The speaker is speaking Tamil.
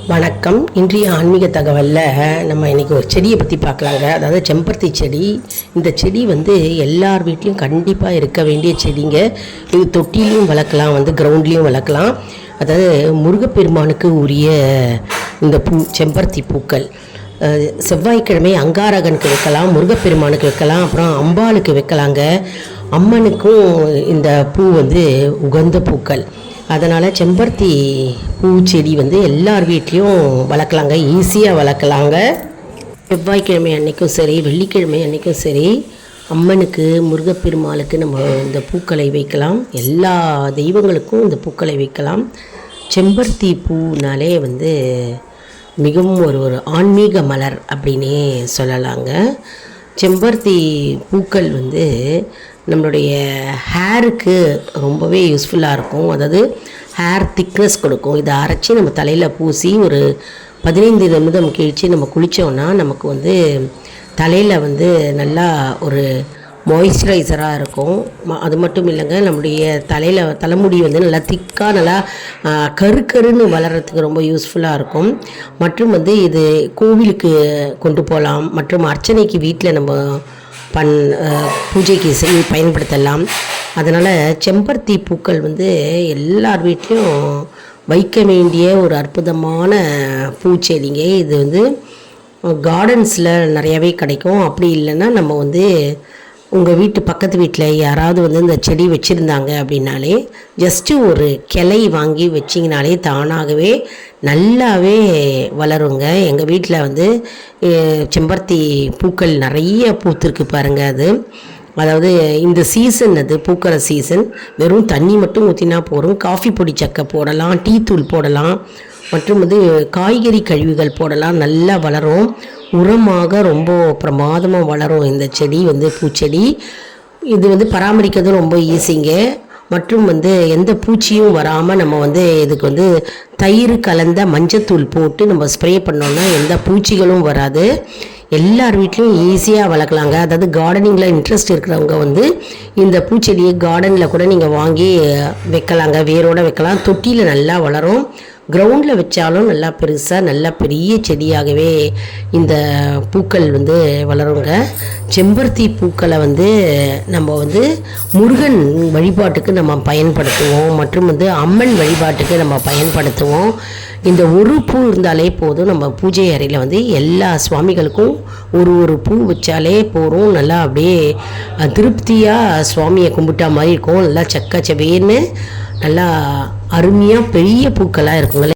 வணக்கம். இன்றைய ஆன்மீக தகவலில் நம்ம இன்றைக்கி ஒரு செடியை பற்றி பார்க்கலாங்க. அதாவது செம்பருத்தி செடி. இந்த செடி எல்லார் வீட்லேயும் கண்டிப்பாக இருக்க வேண்டிய செடிங்க. இது தொட்டிலையும் வளர்க்கலாம், கிரவுண்ட்லேயும் வளர்க்கலாம். அதாவது முருகப்பெருமானுக்கு உரிய இந்த செம்பருத்தி பூக்கள் செவ்வாய்க்கிழமை அங்காரகனுக்கு வைக்கலாம், முருகப்பெருமானுக்கு வைக்கலாம், அப்புறம் அம்பாளுக்கு வைக்கலாங்க. அம்மனுக்கும் இந்த பூ உகந்த பூக்கள். அதனால் செம்பருத்தி பூச்செடி எல்லார் வீட்லேயும் வளர்க்கலாங்க, ஈஸியாக வளர்க்கலாங்க. செவ்வாய்க்கிழமை அன்றைக்கும் சரி, வெள்ளிக்கிழமை அன்றைக்கும் சரி, அம்மனுக்கு முருகப்பெருமாளுக்கு நம்ம இந்த பூக்களை வைக்கலாம். எல்லா தெய்வங்களுக்கும் இந்த பூக்களை வைக்கலாம். செம்பருத்தி பூனாலே மிகவும் ஒரு ஆன்மீக மலர் அப்படின்னே சொல்லலாங்க. செம்பருத்தி பூக்கள் நம்மளுடைய ஹேருக்கு ரொம்பவே யூஸ்ஃபுல்லாக இருக்கும். அதாவது ஹேர் திக்னஸ் கொடுக்கும். இதை அரைச்சி நம்ம தலையில் பூசி ஒரு 15 நிமிடம் கழித்து நம்ம குளித்தோன்னா நமக்கு தலையில் நல்லா ஒரு மாய்ஸ்சரைசராக இருக்கும். அது மட்டும் இல்லைங்க, நம்முடைய தலைமுடி நல்லா திக்காக நல்லா கருன்னு வளர்கிறதுக்கு ரொம்ப யூஸ்ஃபுல்லாக இருக்கும். மற்றும் இது கோவிலுக்கு கொண்டு போகலாம், மற்றும் அர்ச்சனைக்கு வீட்டில் நம்ம பூஜைக்கு பயன்படுத்தலாம். அதனால் செம்பருத்தி பூக்கள் எல்லார் வீட்லேயும் வைக்க வேண்டிய ஒரு அற்புதமான பூச்செடிங்க. இது கார்டன்ஸில் நிறையாவே கிடைக்கும். அப்படி இல்லைன்னா நம்ம உங்கள் வீட்டு பக்கத்து வீட்டில் யாராவது இந்த செடி வச்சுருந்தாங்க அப்படின்னாலே ஜஸ்ட்டு ஒரு கிளை வாங்கி வச்சிங்கனாலே தானாகவே நல்லாவே வளருங்க. எங்கள் வீட்டில் செம்பருத்தி பூக்கள் நிறைய பூத்திருக்கு பாருங்கள். அதாவது இந்த சீசன் பூக்கிற சீசன். வெறும் தண்ணி மட்டும் ஊற்றினா போதும். காஃபி பொடி சக்கை போடலாம், டீ தூள் போடலாம், மற்றும் காய்கறி கழிவுகள் போடலாம். நல்லா வளரும். உரமாக ரொம்ப பிரமாதமாக வளரும் இந்த செடி பூச்செடி. இது பராமரிக்கிறது ரொம்ப ஈஸிங்க. மற்றும் எந்த பூச்சியும் வராமல் நம்ம இதுக்கு தயிர் கலந்த மஞ்சத்தூள் போட்டு நம்ம ஸ்ப்ரே பண்ணோன்னா எந்த பூச்சிகளும் வராது. எல்லார் வீட்லேயும் ஈஸியாக வளர்க்கலாங்க. அதாவது கார்டனிங்கில் இன்ட்ரெஸ்ட் இருக்கிறவங்க இந்த பூச்செடியை கார்டனில் கூட நீங்கள் வாங்கி வைக்கலாங்க. வேரோடு வைக்கலாம். தொட்டியில் நல்லா வளரும். கிரவுண்டில் வச்சாலும் நல்லா பெருசாக நல்லா பெரிய செடியாகவே இந்த பூக்கள் வளருங்க. செம்பருத்தி பூக்களை நம்ம முருகன் வழிபாட்டுக்கு நம்ம பயன்படுத்துவோம், மற்றும் அம்மன் வழிபாட்டுக்கு நம்ம பயன்படுத்துவோம். இந்த ஒரு பூ இருந்தாலே போதும். நம்ம பூஜை அறையில் எல்லா சுவாமிகளுக்கும் ஒரு பூ வச்சாலே போகிறோம். நல்லா அப்படியே திருப்தியாக சுவாமியை கும்பிட்டா மாதிரி இருக்கும். நல்லா செக்க செவேன்னு நல்லா அருமையாக பெரிய பூக்களாக இருக்குங்களே.